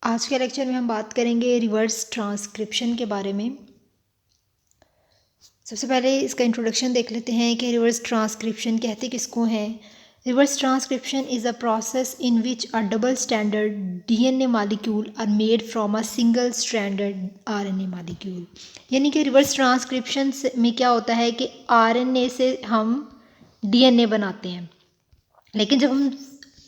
आज के लेक्चर में हम बात करेंगे रिवर्स ट्रांसक्रिप्शन के बारे में। सबसे पहले इसका इंट्रोडक्शन देख लेते हैं कि रिवर्स ट्रांसक्रिप्शन कहते किसको हैं। Reverse transcription is a process in which a double standard DNA molecule are made from a single standard RNA molecule. यानी कि रिवर्स ट्रांसक्रिप्शन में क्या होता है कि आरएनए से हम डीएनए बनाते हैं, लेकिन जब हम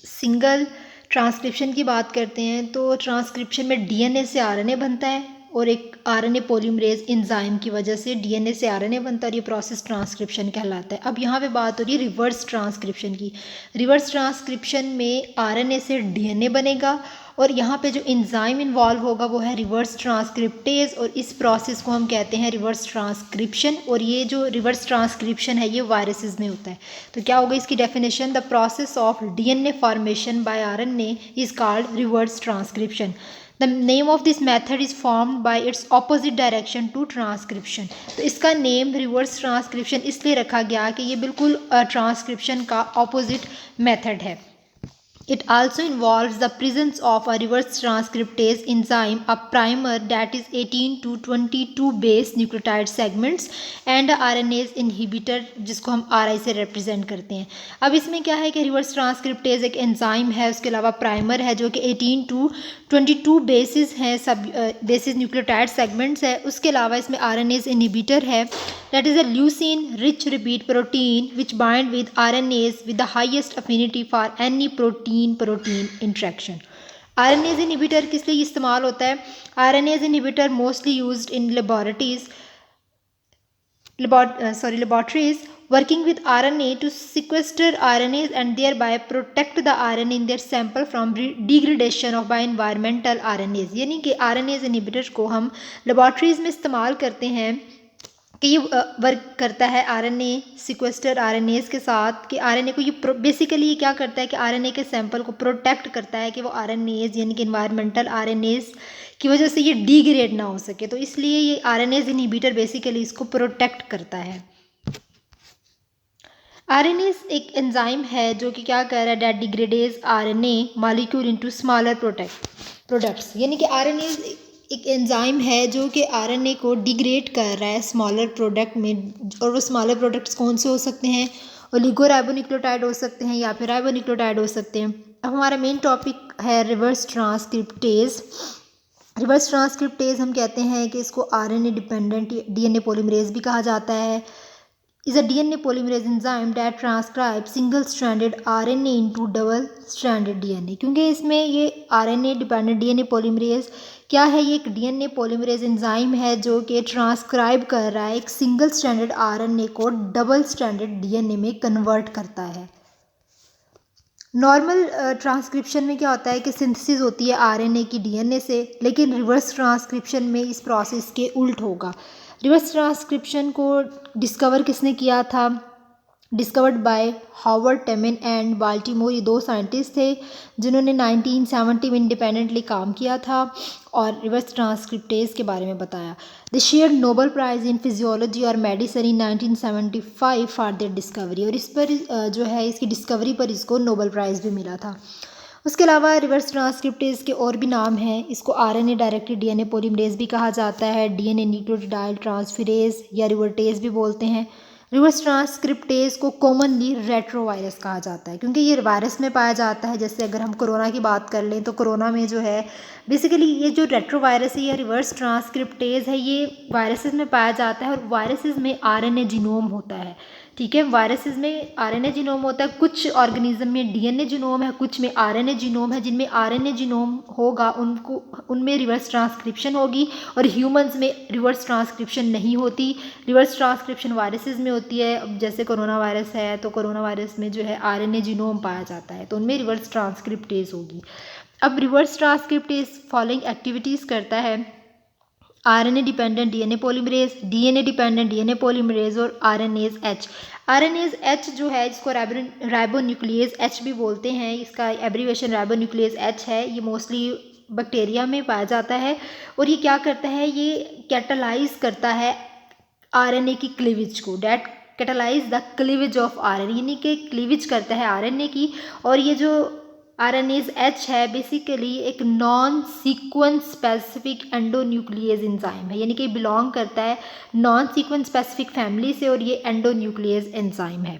सिंगल ट्रांसक्रिप्शन की बात करते हैं तो ट्रांसक्रिप्शन में डीएनए से आरएनए बनता है और एक आरएनए पॉलीमरेज एंजाइम की वजह से डीएनए से आरएनए बनता है और ये प्रोसेस ट्रांसक्रिप्शन कहलाता है। अब यहाँ पे बात हो रही है रिवर्स ट्रांसक्रिप्शन की। रिवर्स ट्रांसक्रिप्शन में आरएनए से डीएनए बनेगा और यहाँ पे जो एंजाइम इन्वॉल्व होगा वो है रिवर्स ट्रांसक्रिप्टेज और इस प्रोसेस को हम कहते हैं रिवर्स ट्रांसक्रिप्शन। और ये जो रिवर्स ट्रांसक्रिप्शन है ये वायरसेस में होता है। तो क्या होगा इसकी definition? The process of DNA formation by RNA is called reverse transcription. The name of this method is formed by its opposite direction to transcription. तो इसका नेम रिवर्स ट्रांसक्रिप्शन इसलिए रखा गया कि ये बिल्कुल ट्रांसक्रिप्शन का ऑपोजिट मेथड है। It also involves the presence of a reverse transcriptase enzyme, a primer that is 18 to 22 base nucleotide segments and a RNase inhibitor जिसको हम RI से represent करते हैं। अब इसमें क्या है कि रिवर्स ट्रांसक्रिप्टेज एक एंजाइम है, उसके अलावा प्राइमर है जो कि 18 टू 22 बेसिस हैं, सब बेसिस न्यूक्लियोटाइड सेगमेंट्स है। उसके अलावा इसमें RNase inhibitor है, that is a leucine rich repeat protein which bind with RNase with the highest affinity for any protein interaction। RNase inhibitor किस लिए इस्तेमाल होता है? RNase inhibitor mostly used in laboratories working with RNA to sequester RNAs and thereby protect the RNA in their sample from degradation of by environmental RNAs। यानी कि RNase inhibitor को हम laboratories में इस्तेमाल करते हैं कि ये वर्क करता है आरएनए सिक्वेस्टर आरएनएस के साथ कि आरएनए को ये बेसिकली ये क्या करता है कि आरएनए के सैंपल को प्रोटेक्ट करता है कि वो आरएनएस यानी कि इन्वायरमेंटल आरएनएस की वजह से ये डिग्रेड ना हो सके। तो इसलिए ये आरएनएस इनहिबिटर बेसिकली इसको प्रोटेक्ट करता है। आरएनएस एक एंजाइम है जो कि क्या कर रहा है, that degrades RNA molecule into smaller products. यानी कि आरएनएस एक एंजाइम है जो कि आरएनए को डिग्रेड कर रहा है स्मॉलर प्रोडक्ट में। और वो स्मॉलर प्रोडक्ट्स कौन से हो सकते हैं? ओलिगोराइबोन्यूक्लियोटाइड हो सकते हैं या फिर राइबोन्यूक्लियोटाइड हो सकते हैं। अब हमारा मेन टॉपिक है रिवर्स ट्रांसक्रिप्टेज। रिवर्स ट्रांसक्रिप्टेज हम कहते हैं कि इसको आरएनए डिपेंडेंट डीएनए पॉलीमरेज भी कहा जाता है। is a DNA polymerase enzyme that transcribes single stranded RNA into double stranded DNA। क्योंकि इसमें ये RNA डिपेंडेंट DNA polymerase क्या है, ये एक DNA polymerase enzyme है जो कि ट्रांसक्राइब कर रहा है एक सिंगल स्ट्रैंडेड RNA को डबल स्ट्रैंडेड DNA में कन्वर्ट करता है। नॉर्मल ट्रांसक्रिप्शन में क्या होता है कि सिंथेसिस होती है आरएनए की डीएनए से, लेकिन रिवर्स ट्रांसक्रिप्शन में इस प्रोसेस के उल्ट होगा। रिवर्स ट्रांसक्रिप्शन को डिस्कवर किसने किया था? Discovered by Howard Temin and Baltimore. ये दो साइंटिस्ट थे जिन्होंने 1970 में इंडिपेंडेंटली काम किया था और रिवर्स ट्रांसक्रिप्टेज के बारे में बताया। They shared Nobel prize in physiology और medicine in 1975 for their discovery. और इस पर जो है इसकी डिस्कवरी पर इसको नोबेल प्राइज़ भी मिला था। उसके अलावा रिवर्स ट्रांसक्रिप्टेज के और भी नाम हैं। इसको आरएनए डायरेक्टेड डीएनए पॉलीमरेज भी कहा जाता है, डीएनए न्यूक्लियोटाइड ट्रांसफेरेज या रिवर्टेज भी बोलते हैं। रिवर्स ट्रांसक्रिप्टेज को कॉमनली रेट्रोवायरस कहा जाता है क्योंकि ये वायरस में पाया जाता है। जैसे अगर हम कोरोना की बात कर लें तो कोरोना में जो है बेसिकली ये जो रेट्रोवायरस है या रिवर्स ट्रांसक्रिप्टेज है ये वायरसेस में पाया जाता है और वायरसेस में आरएनए जीनोम होता है। ठीक है, वायरसेस में आरएनए जीनोम होता है, कुछ ऑर्गेनिज्म में डीएनए जीनोम है, कुछ में आरएनए जीनोम है। जिनमें आरएनए जीनोम होगा उनमें रिवर्स ट्रांसक्रिप्शन होगी और ह्यूमंस में रिवर्स ट्रांसक्रिप्शन नहीं होती। रिवर्स ट्रांसक्रिप्शन वायरसेस में होती है। अब जैसे कोरोना वायरस है तो कोरोना वायरस में जो है आरएनए जीनोम पाया जाता है तो उनमें रिवर्स ट्रांसक्रिप्टेज होगी। अब रिवर्स ट्रांसक्रिप्टेज फॉलोइंग एक्टिविटीज़ करता है: RNA dependent DNA polymerase, DNA dependent DNA polymerase और आरएनएज एच। आरएनएज एच जो है इसको राइबोन्यूक्लियेज एच भी बोलते हैं। इसका एब्रीवेशन राइबोन्यूक्लियेज एच है। ये मोस्टली बैक्टीरिया में पाया जाता है और ये क्या करता है, ये कैटालाइज करता है आरएनए की क्लीवेज को। That catalyse the cleavage of RNA, यानी कि क्लीवेज करता है आरएनए की। और ये जो RNase H है बेसिकली एक non sequence specific endonuclease enzyme है, यानी कि बिलोंग करता है नॉन सीक्वेंस स्पेसिफिक फैमिली से और ये एंडोन्यूक्लियस एंजाइम है।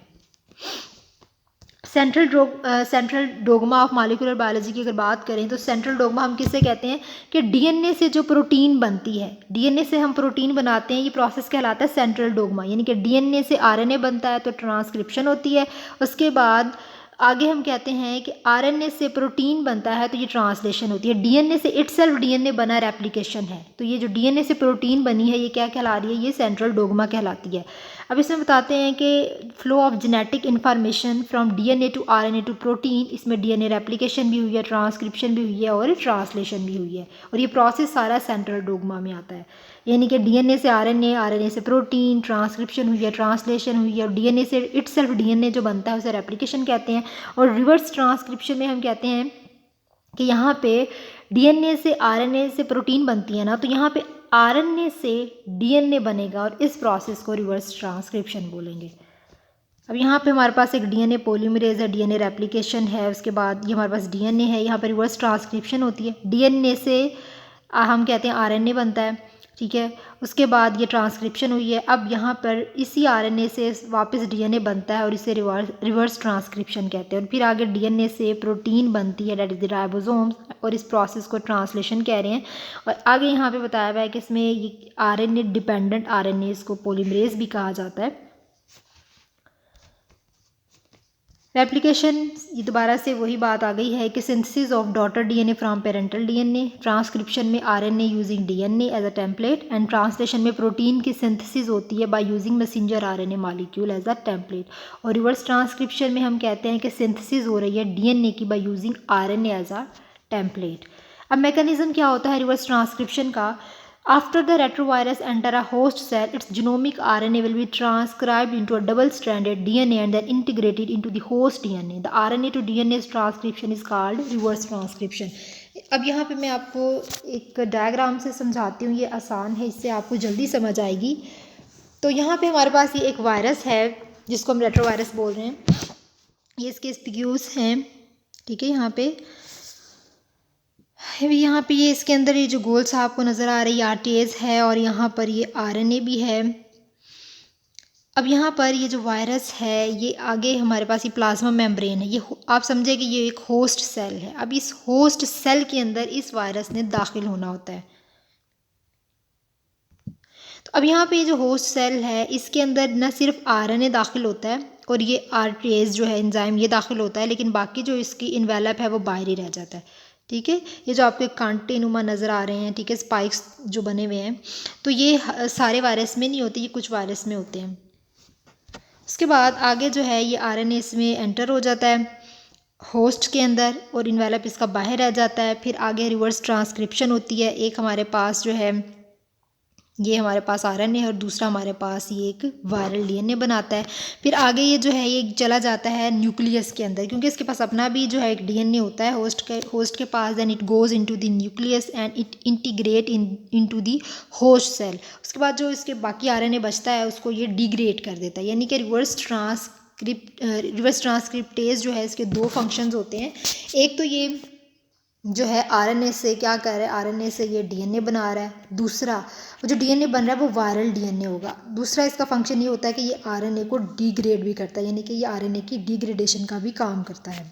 Central dogma of molecular biology की अगर बात करें तो सेंट्रल डोगमा हम किसे कहते हैं कि डीएनए से जो प्रोटीन बनती है, डीएनए से हम प्रोटीन बनाते हैं, ये प्रोसेस कहलाता है सेंट्रल डोगमा। यानी कि डीएनए से आरएनए बनता है तो ट्रांसक्रिप्शन होती है, उसके बाद आगे हम कहते हैं कि आरएनए से प्रोटीन बनता है तो ये ट्रांसलेशन होती है। डीएनए से इटसेल्फ डीएनए बना रेप्लिकेशन है, तो ये जो डीएनए से प्रोटीन बनी है ये क्या कहला रही है, ये सेंट्रल डोगमा कहलाती है। अब इसमें बताते हैं कि flow of genetic information from DNA to RNA to protein, इसमें डीएनए रेप्लिकेशन भी हुई है, ट्रांसक्रिप्शन भी हुई है और ट्रांसलेशन भी हुई है, और ये प्रोसेस सारा सेंट्रल डोगमा में आता है। यानी कि डीएनए से आरएनए, आरएनए से प्रोटीन, ट्रांसक्रिप्शन हुई है, ट्रांसलेशन हुई है, और डीएनए से इटसेल्फ डीएनए जो बनता है उसे रेप्लिकेशन कहते हैं। और रिवर्स ट्रांसक्रिप्शन में हम कहते हैं कि यहाँ पे डीएनए से आरएनए से प्रोटीन बनती है ना, तो यहाँ पे आरएनए से डीएनए बनेगा और इस प्रोसेस को रिवर्स ट्रांसक्रिप्शन बोलेंगे। अब यहाँ पे हमारे पास एक डीएनए पॉलीमरेज है, डीएनए रेप्लिकेशन है, उसके बाद ये हमारे पास डीएनए है, यहाँ पर रिवर्स ट्रांसक्रिप्शन होती है। डीएनए से हम कहते हैं आरएनए बनता है, ठीक है, उसके बाद ये ट्रांसक्रिप्शन हुई है। अब यहाँ पर इसी आरएनए से वापस डीएनए बनता है और इसे रिवर्स ट्रांसक्रिप्शन कहते हैं। और फिर आगे डीएनए से प्रोटीन बनती है, दैट इज़ द राइबोसोम्स, और इस प्रोसेस को ट्रांसलेशन कह रहे हैं। और आगे यहाँ पे बताया हुआ है कि इसमें ये आरएनए डिपेंडेंट आरएनए, इसको पॉलीमरेज भी कहा जाता है। रेप्लिकेशन, ये दोबारा से वही बात आ गई है कि synthesis of daughter DNA from parental DNA, transcription में RNA using DNA as a template, and translation में प्रोटीन की सिंथेसिस होती है by using messenger RNA molecule as a template. और रिवर्स ट्रांसक्रिप्शन में हम कहते हैं कि सिंथेसिस हो रही है डीएनए की by using RNA as a template. अब मैकेनिज्म क्या होता है रिवर्स ट्रांसक्रिप्शन का? After the retrovirus enter a host cell, its genomic RNA will be transcribed into a double-stranded DNA and then integrated into the host DNA. The RNA to DNA transcription is called reverse transcription. अब यहाँ पे मैं आपको एक diagram से समझाती हूँ, ये आसान है, इससे आपको जल्दी समझ आएगी। तो यहाँ पे हमारे पास ये एक वायरस है जिसको हम रेट्रोवायरस बोल रहे हैं, ये इसके स्पीग्यूस हैं, ठीक है। यहाँ पे ये इसके अंदर ये जो गोल सा आपको नज़र आ रही है आरटीएस है, और यहाँ पर ये आरएनए भी है। अब यहाँ पर ये जो वायरस है ये आगे हमारे पास ये प्लाज्मा मेम्ब्रेन है, ये आप समझे कि ये एक होस्ट सेल है। अब इस होस्ट सेल के अंदर इस वायरस ने दाखिल होना होता है। तो अब यहाँ पे ये जो होस्ट सेल है इसके अंदर न सिर्फ आरएनए दाखिल होता है और ये आरटीएस जो है एंजाइम ये दाखिल होता है, लेकिन बाकी जो इसकी इन्वेलप है वो बाहर ही रह जाता है, ठीक है। ये जो आपके कांटे नुमा नज़र आ रहे हैं, ठीक है, स्पाइक्स जो बने हुए हैं, तो ये सारे वायरस में नहीं होते, ये कुछ वायरस में होते हैं। उसके बाद आगे जो है ये आरएनए इसमें एंटर हो जाता है होस्ट के अंदर और इन्वेलप इसका बाहर रह जाता है। फिर आगे रिवर्स ट्रांसक्रिप्शन होती है, एक हमारे पास जो है ये हमारे पास आरएनए है और दूसरा हमारे पास ये एक वायरल डीएनए बनाता है। फिर आगे ये जो है ये चला जाता है न्यूक्लियस के अंदर, क्योंकि इसके पास अपना भी जो है एक डीएनए होता है होस्ट के पास। Then it goes into the nucleus and it integrate into the host cell. उसके बाद जो इसके बाकी आरएनए बचता है उसको ये डिग्रेड कर देता है, यानी कि रिवर्स ट्रांसक्रिप्टेज जो है इसके दो फंक्शंस होते हैं। एक तो ये जो है आरएनए से क्या कर रहा है, आरएनए से ये डीएनए बना रहा है, दूसरा वो जो डीएनए बन रहा है वो वायरल डीएनए होगा। दूसरा इसका फंक्शन ये होता है कि ये आरएनए को डिग्रेड भी करता है, यानी कि ये आरएनए की डिग्रेडेशन का भी काम करता है।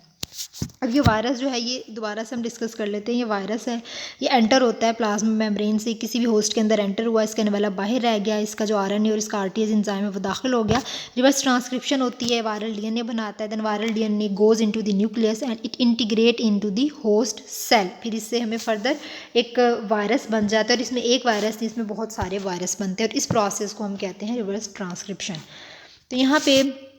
अब ये वायरस जो है ये दोबारा से हम डिस्कस कर लेते हैं। ये वायरस है, ये एंटर होता है प्लाज्मा मेम्ब्रेन से, किसी भी होस्ट के अंदर एंटर हुआ, इसका एनवेलप बाहर रह गया, इसका जो आरएनए और इसका आरटीएस एंजाइम है वो दाखिल हो गया, रिवर्स ट्रांसक्रिप्शन होती है, वायरल डीएनए बनाता है। Then viral DNA goes into the nucleus and it integrate into the host cell. फिर इससे हमें फर्दर एक वायरस बन जाता है, और इसमें एक वायरस नहीं इसमें बहुत सारे वायरस बनते हैं, और इस प्रोसेस को हम कहते हैं रिवर्स ट्रांसक्रिप्शन। तो यहाँ पे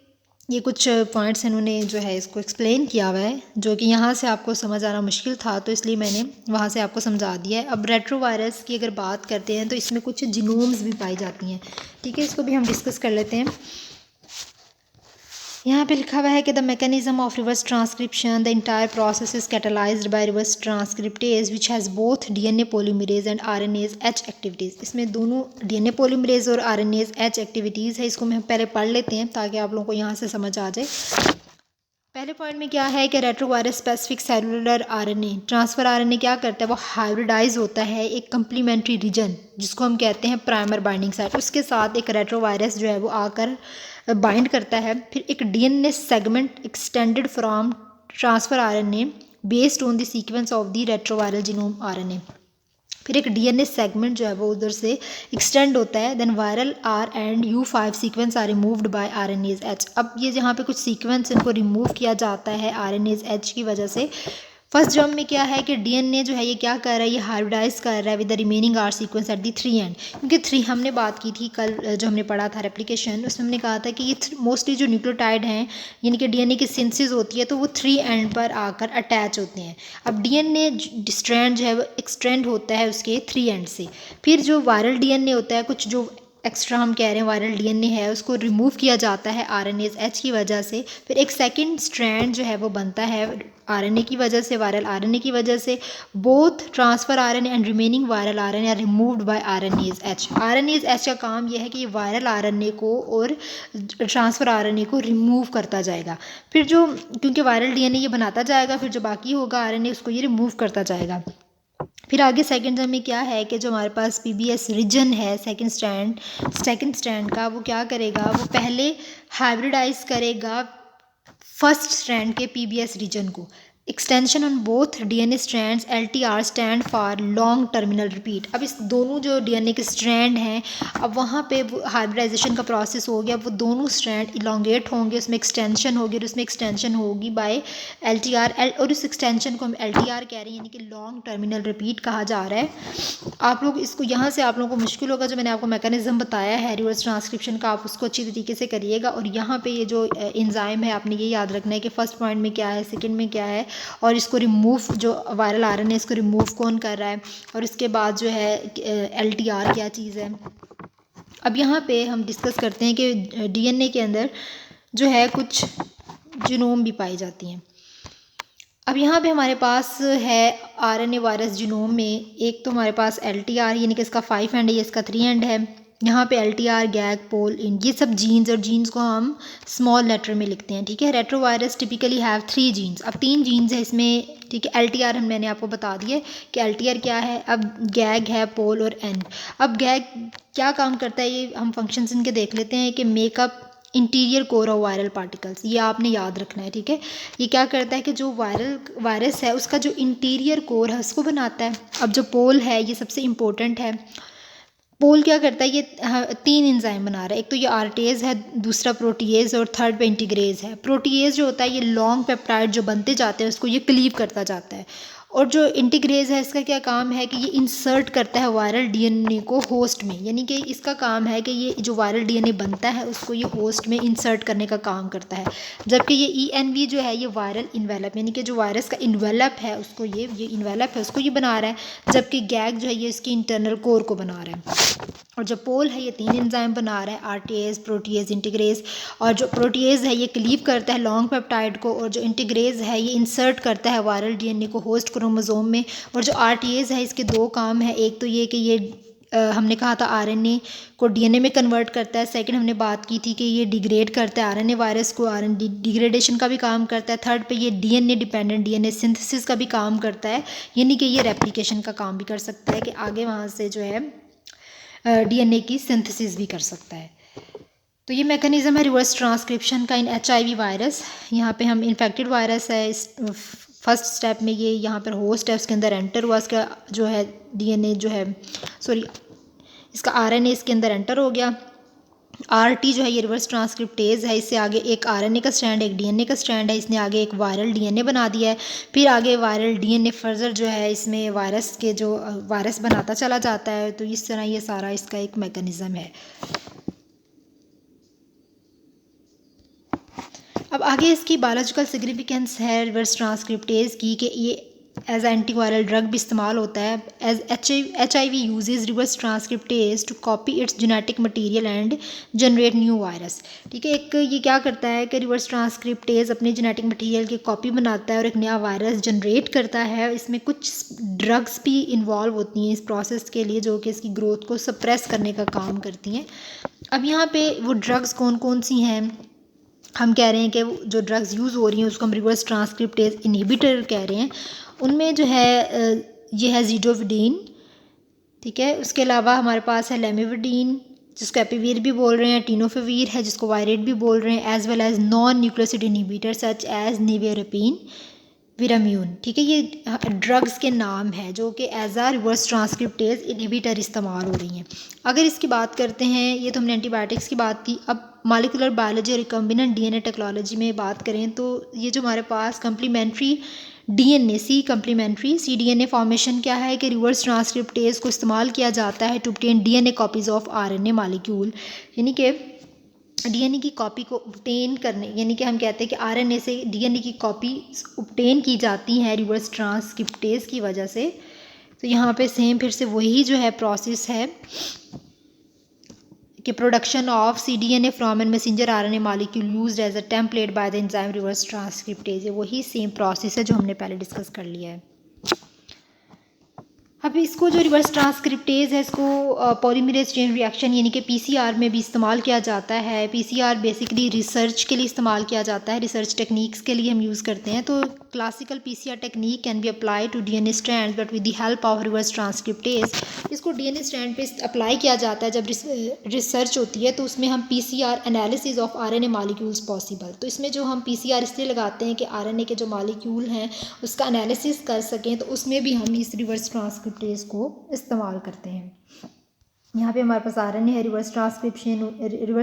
ये कुछ पॉइंट्स इन्होंने जो है इसको एक्सप्लेन किया हुआ है, जो कि यहाँ से आपको समझ आना मुश्किल था, तो इसलिए मैंने वहाँ से आपको समझा दिया है। अब रेट्रोवायरस की अगर बात करते हैं तो इसमें कुछ जीनोम्स भी पाई जाती हैं, ठीक है, इसको भी हम डिस्कस कर लेते हैं। यहाँ पे लिखा हुआ है कि the mechanism of reverse transcription, the entire process is catalysed by reverse transcriptase which has both DNA polymerase and RNase H activities. इसमें दोनों डीएनए पॉलीमरेज और आरएनएज एच एक्टिविटीज़ है। इसको हम पहले पढ़ लेते हैं ताकि आप लोगों को यहाँ से समझ आ जाए। पहले पॉइंट में क्या है कि retrovirus specific cellular RNA transfer RNA क्या करता है, वो हाइब्रिडाइज होता है एक कंप्लीमेंट्री रीजन जिसको हम कहते हैं प्राइमर बाइंडिंग साइट, उसके साथ एक रेट्रोवायरस जो है वो आकर बाइंड करता है। फिर एक DNA segment extended from transfer RNA based on the sequence of the retroviral genome RNA. फिर एक डीएनए सेगमेंट जो है वो उधर से एक्सटेंड होता है। Then viral R and U5 sequence are removed by RNase H. अब ये जहाँ पे कुछ सीक्वेंस इनको रिमूव किया जाता है आरएनएज एच की वजह से। फर्स्ट जंप में क्या है कि डीएनए जो है ये क्या कर रहा है, ये हाइब्रिडाइज कर रहा है with the remaining R sequence at the 3 end, क्योंकि 3 हमने बात की थी कल जो हमने पढ़ा था रेप्लिकेशन, उसमें हमने कहा था कि ये मोस्टली जो न्यूक्लियोटाइड हैं यानी कि डीएनए की सिंथेसिस होती है तो वो 3 एंड पर आकर अटैच होते हैं। अब डीएनए स्ट्रैंड जो है वो एक्सटेंड होता है उसके 3 एंड से। फिर जो वायरल डीएनए होता है, कुछ जो एक्स्ट्रा हम कह रहे हैं वायरल डीएनए है, उसको रिमूव किया जाता है आरएनएज एच की वजह से। फिर एक सेकंड स्ट्रैंड जो है वो बनता है आरएनए की वजह से, वायरल आरएनए की वजह से। Both transfer RNA and remaining viral RNA are removed by RNase H. RNase H का काम यह है कि ये वायरल आरएनए को और ट्रांसफर आरएनए को रिमूव करता जाएगा। फिर जो क्योंकि वायरल डीएनए ये बनाता जाएगा, फिर जो बाकी होगा आरएनए उसको ये रिमूव करता जाएगा। फिर आगे सेकंड में क्या है कि जो हमारे पास पीबीएस रीजन है सेकंड स्ट्रैंड का, वो क्या करेगा, वो पहले हाइब्रिडाइज करेगा फर्स्ट स्ट्रैंड के पीबीएस रीजन को। Extension on both DNA strands LTR stand for long terminal repeat. अब इस दोनों जो डीएनए के स्ट्रैंड हैं, अब वहाँ पे हाइब्रिडाइजेशन का प्रोसेस हो गया, वो दोनों स्ट्रैंड इलोंगेट होंगे, उसमें एक्सटेंशन होगी और उसमें एक्सटेंशन होगी बाय LTR और उस एक्सटेंशन को हम LTR कह रहे हैं, यानी कि लॉन्ग टर्मिनल रिपीट कहा जा रहा है। आप लोग इसको यहाँ से आप लोगों को मुश्किल होगा, जो मैंने आपको मैकेनिज्म बताया है रिवर्स ट्रांसक्रिप्शन का, आप उसको अच्छी तरीके से करिएगा। और यहाँ पे ये जो एंजाइम है आपने ये याद रखना है कि फर्स्ट पॉइंट में क्या है, सेकंड में क्या है, और इसको रिमूव जो वायरल आरएनए इसको रिमूव कौन कर रहा है, और इसके बाद जो है LTR क्या चीज़ है। अब यहाँ पे हम डिस्कस करते हैं कि डीएनए के अंदर जो है कुछ जीनोम भी पाई जाती हैं। अब यहाँ पे हमारे पास है आरएनए वायरस जीनोम में, एक तो हमारे पास LTR यानी कि इसका 5 एंड है, ये इसका 3 एंड है। यहाँ पे LTR, गैग, पोल, इन ये सब जीन्स, और जीन्स को हम स्मॉल लेटर में लिखते हैं, ठीक है। Retrovirus typically have 3 genes. अब 3 जीन्स है इसमें, ठीक है। LTR मैंने आपको बता दिया कि LTR क्या है। अब गैग है, पोल और एन। अब गैग क्या काम करता है, ये हम फंक्शंस इनके देख लेते हैं कि makeup interior core of viral particles, ये आपने याद रखना है, ठीक है। ये क्या करता है कि जो वायरस है उसका जो इंटीरियर कोर है उसको बनाता है। अब जो पोल है ये सबसे इम्पोर्टेंट है। पोल क्या करता है, ये 3 एंजाइम बना रहा है, एक तो ये आर्टेज है, दूसरा प्रोटीएज और थर्ड पे इंटीग्रेज है। प्रोटीएज जो होता है ये लॉन्ग पेप्टाइड जो बनते जाते हैं उसको ये क्लीव करता जाता है, और जो इंटीग्रेज है इसका क्या काम है कि ये इंसर्ट करता है वायरल डीएनए को होस्ट में, यानी कि इसका काम है कि ये जो वायरल डीएनए बनता है उसको ये होस्ट में इंसर्ट करने का काम करता है। जबकि ये ENV जो है ये वायरल इन्वेलप, यानी कि जो वायरस का इन्वेलप है उसको ये इन्वेलप है उसको ये बना रहा है, जबकि गैग जो है ये इसकी इंटरनल कोर को बना रहा है। और जो पोल है ये 3 एंजाइम बना रहा है, आरटीएज, प्रोटीएज, इंटीग्रेज। और जो प्रोटीएज है ये क्लीव करता है लॉन्ग पेप्टाइड को, और जो इंटीग्रेज है ये इंसर्ट करता है वायरल डीएनए को होस्ट क्रोमोसोम में। और जो आरटीएज है इसके 2 काम है, एक तो ये कि ये हमने कहा था आरएनए को डीएनए में कन्वर्ट करता है। सेकंड हमने बात की थी कि ये डिग्रेड करता है आरएनए वायरस को, आरएनए डिग्रेडेशन का भी काम करता है। थर्ड पे ये डीएनए डिपेंडेंट डीएनए सिंथेसिस का भी काम करता है, यानी कि ये रेप्लिकेशन का काम भी कर सकता है कि आगे वहाँ से जो है डीएनए की सिंथेसिस भी कर सकता है। तो ये मैकेनिज्म है रिवर्स ट्रांसक्रिप्शन का इन HIV वायरस। यहाँ पे हम इन्फेक्टेड वायरस है, इस फर्स्ट स्टेप में ये यहाँ पर होस्ट है उसके अंदर एंटर हुआ, इसका जो है डीएनए जो है इसका आरएनए इसके अंदर एंटर हो गया। RT जो है ये रिवर्स ट्रांसक्रिप्टेज है, इससे आगे एक आरएनए का स्ट्रैंड एक डीएनए का स्ट्रैंड है, इसने आगे एक वायरल डीएनए बना दिया है। फिर आगे वायरल डीएनए फर्दर जो है इसमें वायरस के जो वायरस बनाता चला जाता है। तो इस तरह ये सारा इसका एक मैकेनिज्म है। अब आगे इसकी बायोलॉजिकल सिग्निफिकेंस है रिवर्स ट्रांसक्रिप्टेज की कि ये एज एंटीवायरल ड्रग भी इस्तेमाल होता है। As HIV uses reverse transcriptase to copy its genetic material and generate new virus. ठीक है, एक ये क्या करता है कि रिवर्स ट्रांसक्रिप्टेज अपने जेनेटिक मटेरियल की कॉपी बनाता है और एक नया वायरस जनरेट करता है। इसमें कुछ ड्रग्स भी इन्वॉल्व होती हैं इस प्रोसेस के लिए, जो कि इसकी ग्रोथ को सप्रेस करने का काम करती हैं। अब यहाँ पे वो ड्रग्स कौन कौन सी हैं हम कह रहे हैं कि जो ड्रग्स यूज़ हो रही हैं उसको हम रिवर्स ट्रांसक्रिप्टेज इनहिबिटर कह रहे हैं। उनमें जो है ये है ज़िडोविडीन, ठीक है। उसके अलावा हमारे पास है लेमिविडीन, जिसको एपिवीर भी बोल रहे हैं, टीनोफेवीर है जिसको वायरेट भी बोल रहे हैं, as well as non nucleoside inhibitor such as nevirapine, viramune, ठीक है। ये ड्रग्स के नाम है जो कि as a reverse transcriptase inhibitor इस्तेमाल हो रही हैं। अगर इसकी बात करते हैं, ये तो हमने एंटीबायोटिक्स की बात की, अब मॉलिक्यूलर बायोलॉजी और रिकम्बिनेंट डीएनए टेक्नोलॉजी में बात करें तो ये जो हमारे पास कम्प्लीमेंट्री डीएनए सीडीएनए फॉर्मेशन क्या है कि रिवर्स ट्रांसक्रिप्टेज को इस्तेमाल किया जाता है to obtain DNA copies of RNA molecule, यानी कि डीएनए की कॉपी को ऑब्टेन करने, यानी कि हम कहते हैं कि आरएनए से डीएनए की कॉपी ऑब्टेन की जाती हैं रिवर्स ट्रांसक्रिप्टेज की वजह से। तो यहाँ पे सेम फिर से वही जो है प्रोसेस है कि production of cDNA from an messenger RNA molecule used as a template by the enzyme reverse transcriptase, वही सेम प्रोसेस है जो हमने पहले डिस्कस कर लिया है। अब इसको जो रिवर्स ट्रांसक्रिप्टेज है इसको पॉलीमरेज चेन रिएक्शन यानी कि पीसीआर में भी इस्तेमाल किया जाता है। पीसीआर बेसिकली रिसर्च के लिए इस्तेमाल किया जाता है, रिसर्च टेक्निक्स के लिए हम यूज़ करते हैं। तो classical PCR technique can be apply to DNA strand but with the help of reverse transcriptase. इसको डीएनए स्ट्रैंड पे अप्लाई किया जाता है जब रिसर्च होती है, तो उसमें हम PCR analysis of RNA molecules possible. तो इसमें जो हम पीसीआर इसलिए लगाते हैं कि आरएनए के जो मॉलिक्यूल हैं उसका एनालिसिस कर सकें, तो उसमें भी हम इस रिवर्स ट्रांसक्रिप्टेज को इस्तेमाल करते हैं। यहाँ पे हमारे पास आरएनए है, रिवर्स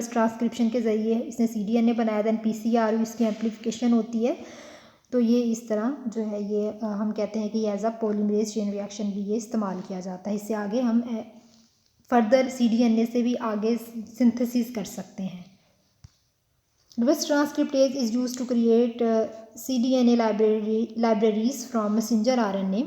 ट्रांसक्रिप्शन के ज़रिए इसने सीडीएनए बनाया, दैन पीसीआर इसकी एम्प्लीफिकेशन होती है। तो ये इस तरह जो है ये हम कहते हैं कि as a polymerase chain reaction भी ये इस्तेमाल किया जाता है। इससे आगे हम फर्दर सीडीएनए से भी आगे सिंथेसिस कर सकते हैं। Reverse transcriptase is use to create cDNA libraries from messenger RNA.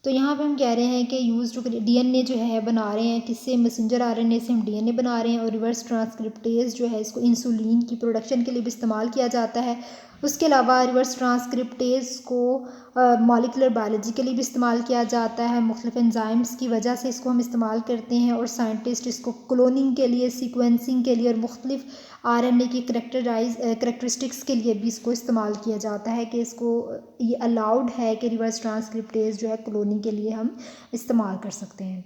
तो यहाँ पे हम कह रहे हैं कि यूज़ टू डीएनए जो है बना रहे हैं, किससे, मैसेंजर आरएनए से हम डीएनए बना रहे हैं। और रिवर्स ट्रांसक्रिप्टेज जो है इसको इंसुलिन की प्रोडक्शन के लिए भी इस्तेमाल किया जाता है। उसके अलावा रिवर्स ट्रांसक्रिप्टेज को मॉलिक्यूलर बायोलॉजी के लिए भी इस्तेमाल किया जाता है। मुख्तलिफ एंजाइम्स की वजह से इसको हम इस्तेमाल करते हैं और साइंटिस्ट इसको क्लोनिंग के लिए, सीक्वेंसिंग के लिए और मुख्तलिफ आरएनए की करेक्टरिस्टिक्स के लिए भी इसको इस्तेमाल किया जाता है कि इसको ये अलाउड है कि रिवर्स ट्रांसक्रिप्टेज जो है क्लोनिंग के लिए हम इस्तेमाल कर सकते हैं।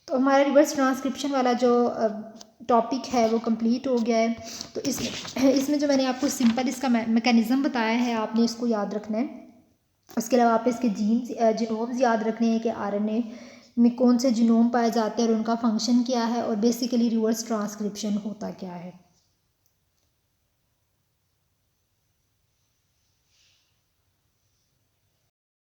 तो हमारा रिवर्स ट्रांसक्रिप्शन वाला जो टॉपिक है वो कंप्लीट हो गया है। तो इसमें जो मैंने आपको सिंपल इसका मैकेनिज़्म बताया है आपने इसको याद रखना है। उसके अलावा आप इसके जीनोम्स याद रखने हैं कि आरएनए में कौन से जीनोम पाए जाते हैं और उनका फंक्शन क्या है और बेसिकली रिवर्स ट्रांसक्रिप्शन होता क्या है।